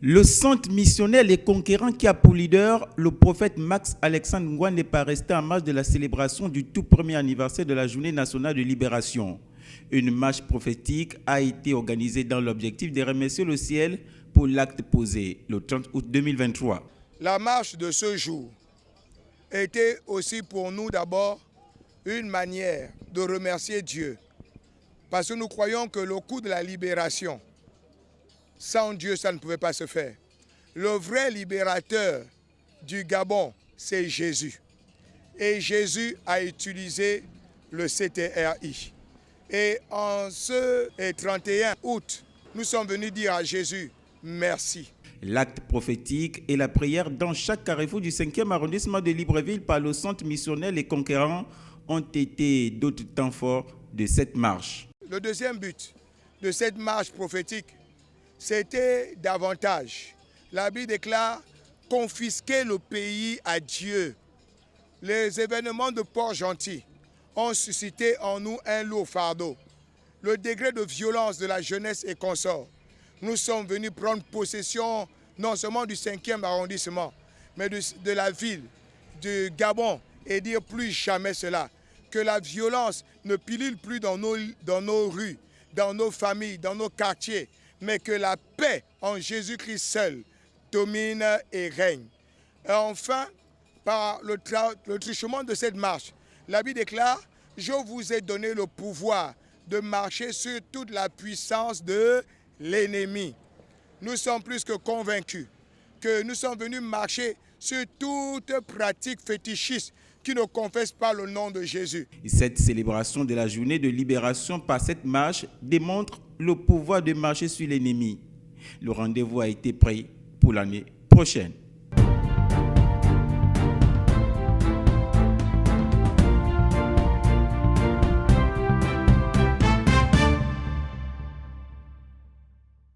Le centre missionnaire et conquérant qui a pour leader le prophète Max Alexandre Ngouan n'est pas resté en marge de la célébration du tout premier anniversaire de la Journée nationale de libération. Une marche prophétique a été organisée dans l'objectif de remercier le ciel pour l'acte posé le 30 août 2023. La marche de ce jour était aussi pour nous d'abord une manière de remercier Dieu. Parce que nous croyons que le coup de la libération, sans Dieu, ça ne pouvait pas se faire. Le vrai libérateur du Gabon, c'est Jésus. Et Jésus a utilisé le CTRI. Et en ce 31 août, nous sommes venus dire à Jésus, merci. L'acte prophétique et la prière dans chaque carrefour du 5e arrondissement de Libreville par le centre missionnaire Les Conquérants ont été d'autres temps forts de cette marche. Le deuxième but de cette marche prophétique, c'était davantage. La Bible déclare confisquer le pays à Dieu. Les événements de Port-Gentil ont suscité en nous un lourd fardeau. Le degré de violence de la jeunesse et consorts. Nous sommes venus prendre possession non seulement du 5e arrondissement, mais de la ville, du Gabon, et dire plus jamais cela. Que la violence ne pilule plus dans nos rues, dans nos familles, dans nos quartiers, mais que la paix en Jésus-Christ seul domine et règne. Et enfin, par le truchement de cette marche, la Bible déclare « Je vous ai donné le pouvoir de marcher sur toute la puissance de l'ennemi ». Nous sommes plus que convaincus que nous sommes venus marcher sur toute pratique fétichiste qui ne confesse pas le nom de Jésus. Cette célébration de la journée de libération par cette marche démontre le pouvoir de marcher sur l'ennemi. Le rendez-vous a été pris pour l'année prochaine.